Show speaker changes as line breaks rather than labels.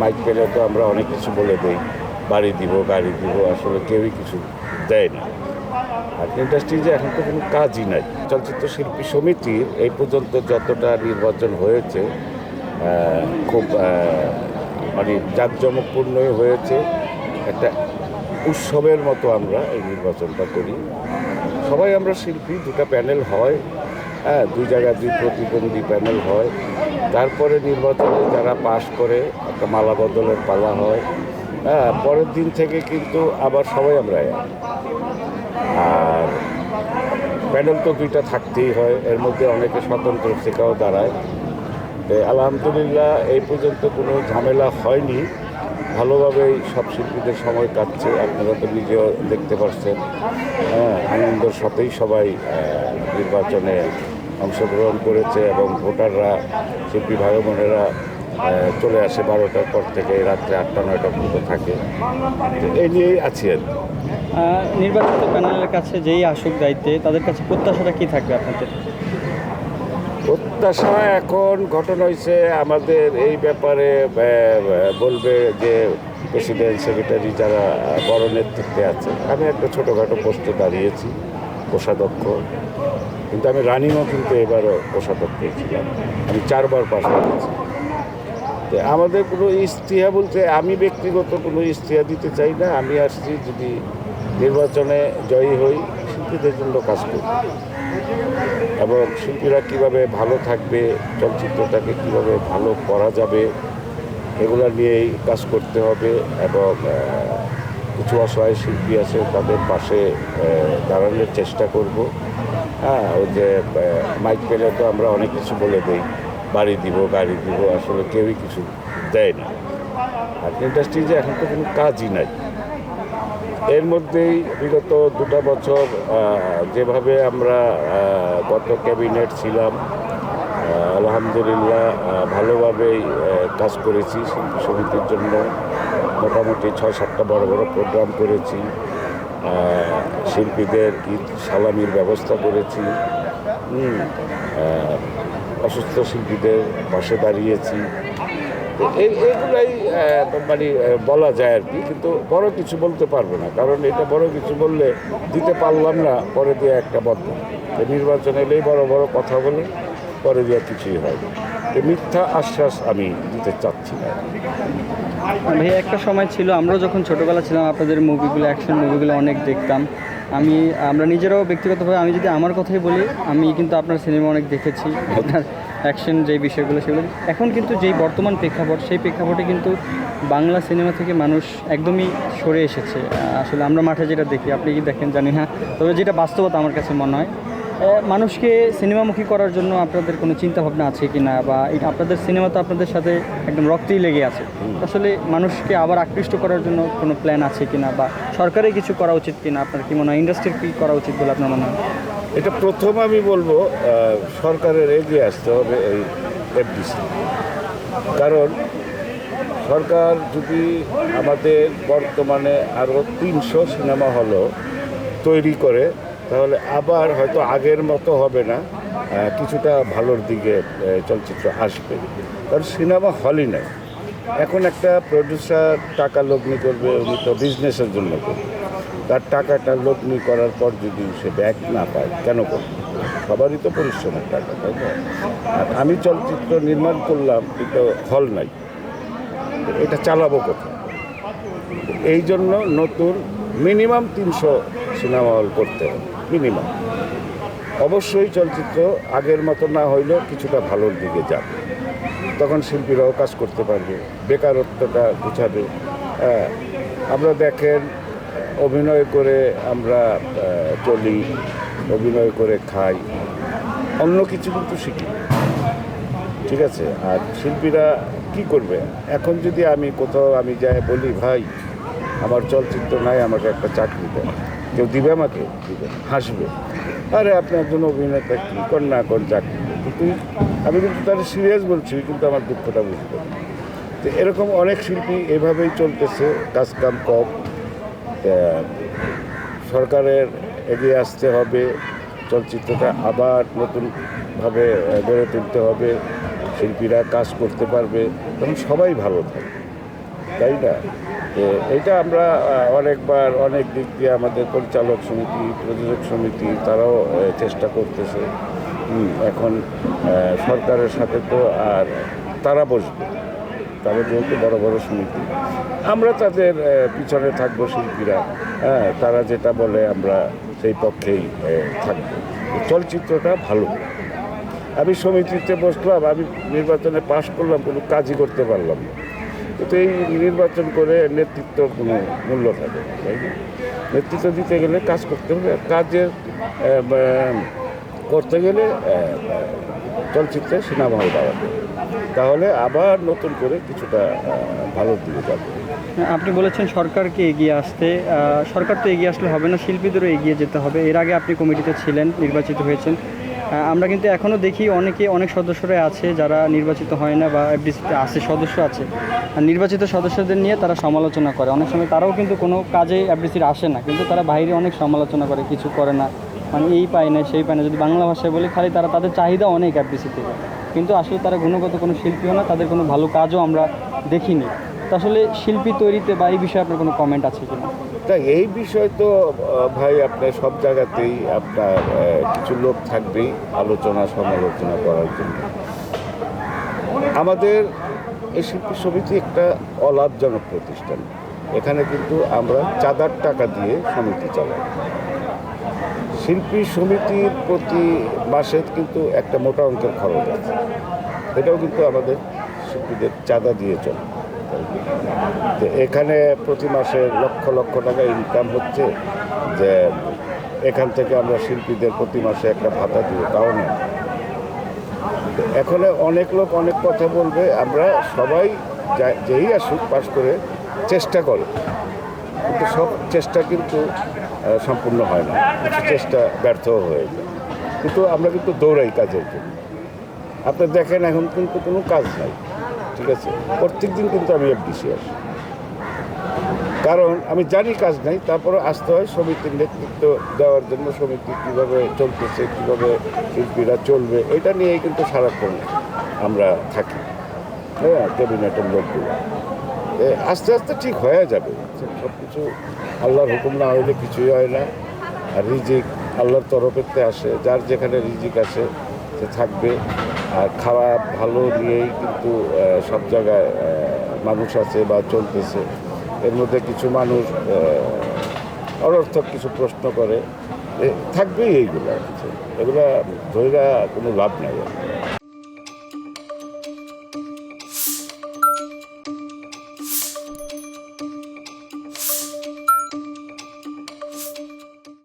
Mic পেলে তো আমরা অনেক কিছু বলে দিই, বাড়ি দিব, গাড়ি দিব, আসলে কেউই কিছু দেয় না। আর ইন্ডাস্ট্রিজে এখন তো কোনো কাজই নাই। চলচ্চিত্র শিল্পী সমিতির এই পর্যন্ত যতটা নির্বাচন হয়েছে খুব মানে জাঁকজমকপূর্ণই হয়েছে। একটা উৎসবের মতো আমরা এই নির্বাচনটা করি। সবাই আমরা শিল্পী, দুটা প্যানেল হয়, দুই জায়গায় দুই প্রতিদ্বন্দ্বী প্যানেল হয়। তারপরে নির্বাচনে যারা পাশ করে একটা মালা বদলের পালা হয়। পরের দিন থেকে কিন্তু আবার সবাই আমরা এক। আর প্যানেল তো দুইটা থাকতেই হয়, এর মধ্যে অনেকে স্বতন্ত্র থেকেও দাঁড়ায়। তো আলহামদুলিল্লাহ এই পর্যন্ত কোনো ঝামেলা হয়নি, ভালোভাবেই সব শিল্পীদের সময় কাটছে। আপনারা তো নিজেও দেখতে পাচ্ছেন, আনন্দের সাথেই সবাই নির্বাচনে অংশগ্রহণ করেছে এবং ভোটাররা, শিল্পী ভাই বোনেরা চলে আসে 12টার পর থেকে রাত্রে 8টা-9টা পর্যন্ত থাকে। তো এই নিয়েই আছি আর কি।
নির্বাচিত প্যানেলের কাছে যেই আসুক দায়িত্বে, তাদের কাছে প্রত্যাশাটা কী থাকবে আপনাদের?
প্রত্যাশা এখন ঘটনা হয়েছে আমাদের এই ব্যাপারে বলবে যে প্রেসিডেন্ট, সেক্রেটারি যারা বড় নেতৃত্বে আছে। আমি একটা ছোটোখাটো পোস্টে দাঁড়িয়েছি, কোষাধ্যক্ষ, কিন্তু আমি রানিংও কিন্তু এবারও কোষাধ্যক্ষই ছিলাম। আমি 4বার পাশ করেছি। তো আমাদের কোনো ইস্তিহা বলতে আমি ব্যক্তিগত কোনো ইস্তিহা দিতে চাই না। আমি আসছি যদি নির্বাচনে জয়ী হই, শিল্পীদের জন্য কাজ করি এবং শিল্পীরা কীভাবে ভালো থাকবে, চলচ্চিত্রটাকে কীভাবে ভালো করা যাবে, এগুলো নিয়েই কাজ করতে হবে। এবং কিছু অসহায় শিল্পী আছে, তাদের পাশে দাঁড়ানোর চেষ্টা করব। ওই যে মাইক পেলে তো আমরা অনেক কিছু বলে দিই, বাড়ি দিব, গাড়ি দিব, আসলে কেউই কিছু দেয় না। আর ইন্ডাস্ট্রিজে এখন তো কোনো কাজই নাই। এর মধ্যেই বিগত 2টা বছর যেভাবে আমরা গত ক্যাবিনেট ছিলাম, আলহামদুলিল্লাহ ভালোভাবেই কাজ করেছি। শিল্পী সমিতির জন্য মোটামুটি 6-7টা বড় বড় প্রোগ্রাম করেছি। শিল্পীদের ঈদ সালামির ব্যবস্থা করেছি। অসুস্থ শিল্পীদের পাশে দাঁড়িয়েছি। তো এইগুলাই মানে বলা যায় আর কি, কিন্তু বড় কিছু বলতে পারবো না, কারণ এটা বড় কিছু বললে দিতে পারলাম না, পরে দিয়ে একটা বদনাম। নির্বাচন এলেই বড় বড় কথা বলে পরে দিয়ে কিছুই হয় না। মিথ্যা আশ্বাস আমি দিতে চাচ্ছি না।
ভাই, একটা সময় ছিল, আমরাও যখন ছোটোবেলা ছিলাম আপনাদের মুভিগুলো, অ্যাকশন মুভিগুলো অনেক দেখতাম। আমরা নিজেরাও ব্যক্তিগতভাবে, আমি যদি আমার কথাই বলি, আমি কিন্তু আপনার সিনেমা অনেক দেখেছি, আপনার অ্যাকশন যেই বিষয়গুলো সেগুলো। এখন কিন্তু যেই বর্তমান প্রেক্ষাপট, সেই প্রেক্ষাপটে কিন্তু বাংলা সিনেমা থেকে মানুষ একদমই সরে এসেছে। আসলে আমরা মাঠে যেটা দেখি, আপনি কি দেখেন জানি না, তবে যেটা বাস্তবতা আমার কাছে মনে হয়, মানুষকে সিনেমামুখী করার জন্য আপনাদের কোনো চিন্তাভাবনা আছে কি না, বা আপনাদের সিনেমা তো আপনাদের সাথে একদম রক্তেই লেগে আছে, আসলে মানুষকে আবার আকৃষ্ট করার জন্য কোনো প্ল্যান আছে কি না, বা সরকারের কিছু করা উচিত কি না, আপনার কি মনে হয়, ইন্ডাস্ট্রির কী করা উচিত বলে আপনার মনে হয়?
এটা প্রথম আমি বলবো সরকারের এগিয়ে আসতে হবে এই এফডিসি। কারণ সরকার যদি আমাদের বর্তমানে আরও 300 সিনেমা হলও তৈরি করে, তাহলে আবার হয়তো আগের মতো হবে না, কিছুটা ভালোর দিকে চলচ্চিত্র আসবে। কারণ সিনেমা হলই নাই। এখন একটা প্রডিউসার টাকা লগ্নি করবে, উনি তো বিজনেসের জন্য করবে। তার টাকাটা লগ্নি করার পর যদি সে ব্যাক না পায়, কেন করবে? সবারই তো পরিশ্রমের টাকা, তাই না? আর আমি চলচ্চিত্র নির্মাণ করলাম, কিন্তু হল নাই, এটা চালাবো কোথায়? এই জন্য নতুন মিনিমাম 300 সিনেমা হল করতে হবে, মিনিমাম। অবশ্যই চলচ্চিত্র আগের মতো না হইলেও কিছুটা ভালোর দিকে যাবে, তখন শিল্পীরাও কাজ করতে পারবে, বেকারত্বটা ঘুচাবে। আমরা দেখেন, অভিনয় করে আমরা চলি, অভিনয় করে খাই, অন্য কিছু কিন্তু শিখি, ঠিক আছে? আর শিল্পীরা কি করবে? এখন যদি আমি কোথাও যাই বলি, ভাই আমার চলচ্চিত্র নাই, আমাকে একটা চাকরি দেয়, কেউ দিবে? আমাকে দিবে, হাসবে, আরে আপনি একজন অভিনেতা, কী কর না কোন চাকরি। কিন্তু আমি কিন্তু তাহলে সিরিয়াস বলছি, কিন্তু আমার দুঃখটা বুঝতে পারি। তো এরকম অনেক শিল্পী এভাবেই চলতেছে, কাজকাম কম। সরকারের এগিয়ে আসতে হবে, চলচ্চিত্রটা আবার নতুনভাবে গড়ে তুলতে হবে, শিল্পীরা কাজ করতে পারবে, তখন সবাই ভালো থাকবে। তাই না? এটা আমরা অনেকবার অনেক দিক দিয়ে আমাদের পরিচালক সমিতি, প্রযোজক সমিতি তারাও চেষ্টা করতেছে। এখন সরকারের সাথে তো আর তারা বসবে, তারা যেহেতু বড় বড় সমিতি, আমরা তাদের পিছনে থাকবো শিল্পীরা। হ্যাঁ, তারা যেটা বলে আমরা সেই পক্ষেই থাকবো। চলচ্চিত্রটা ভালো। আমি সমিতিতে বসলাম, আমি নির্বাচনে পাশ করলাম, কোনো কাজই করতে পারলাম না। কিন্তু এই নির্বাচন করে নেতৃত্ব কোনো মূল্য থাকে না, তাই না? নেতৃত্ব দিতে গেলে কাজ করতে হবে, কাজের করতে গেলে চলচ্চিত্রে সিনেমা হল বাড়াবে, তাহলে আবার নতুন করে কিছুটা ভালো দিকে যাবে।
আপনি বলেছেন সরকারকে এগিয়ে আসতে, সরকার তো এগিয়ে আসলে হবে না, শিল্পীদেরও এগিয়ে যেতে হবে। এর আগে আপনি কমিটিতে ছিলেন, নির্বাচিত হয়েছেন। আমরা কিন্তু এখনও দেখি অনেক সদস্যরা আছে যারা নির্বাচিত হয় না বা এফডিসিতে আছে, সদস্য আছে, আর নির্বাচিত সদস্যদের নিয়ে তারা সমালোচনা করে। অনেক সময় তারাও কিন্তু কোনো কাজে এফডিসির আসে না, কিন্তু তারা বাইরে অনেক সমালোচনা করে, কিছু করে না, মানে এই পায় না সেই পায় না। যদি বাংলা ভাষায় বলি, খালি তাদের চাহিদা অনেক এফডিসিতে, কিন্তু আসলে তারা গুণগত কোনো শিল্পীও না, তাদের কোনো ভালো কাজও আমরা দেখিনি। তো আসলে শিল্পী তৈরিতে বা এই বিষয়ে আপনার কোনো কমেন্ট আছে কিনা?
তা এই বিষয় তো ভাই আপনার সব জায়গাতেই আপনার কিছু লোক থাকবেই আলোচনা সমালোচনা করার জন্য। আমাদের এই শিল্পী সমিতি একটা অলাভজনক প্রতিষ্ঠান। এখানে কিন্তু আমরা চাঁদার টাকা দিয়ে সমিতি চালাই। শিল্পী সমিতির প্রতি মাসে কিন্তু একটা মোটা অঙ্কের খরচ আছে, এটাও কিন্তু আমাদের শিল্পীদের চাঁদা দিয়ে চলে। তো এখানে প্রতি মাসে লক্ষ লক্ষ টাকা ইনকাম হচ্ছে, যে এখান থেকে আমরা শিল্পীদের প্রতি মাসে একটা ভাতা দিব, তাও না। এখন অনেক লোক অনেক কথা বলবে, আমরা সবাই যেই আসুক পাশ করে চেষ্টা করে, কিন্তু সব চেষ্টা কিন্তু সম্পূর্ণ হয় না, কিছু চেষ্টা ব্যর্থও হয়ে যায়। কিন্তু আমরা কিন্তু দৌড়াই কাজের জন্য। আপনি দেখেন এখন কিন্তু কোনো কাজ নাই, ঠিক আছে? প্রত্যেক দিন কিন্তু আমি এফডিসি আসি, কারণ আমি জানি কাজ নাই, তারপরে আসতে হয় সমিতির নেতৃত্ব দেওয়ার জন্য। সমিতি কীভাবে চলতেছে, কীভাবে শিল্পীরা চলবে, এটা নিয়েই কিন্তু সারাক্ষণ আমরা থাকি। হ্যাঁ, ক্যাবিনেটের লোকগুলো আস্তে আস্তে ঠিক হয়ে যাবে। সব কিছু আল্লাহর হুকুম না হইলে কিছুই হয় না। আর রিজিক আল্লাহর তরফেতে আসে, যার যেখানে রিজিক আসে সে থাকবে। আর খারাপ ভালো নিয়েই কিন্তু সব জায়গায় মানুষ আছে বা চলতেছে। এর মধ্যে কিছু মানুষ অনর্থক কিছু প্রশ্ন করে, থাকবেই এইগুলো। এগুলা ধৈর্য কোনো লাভ নাই।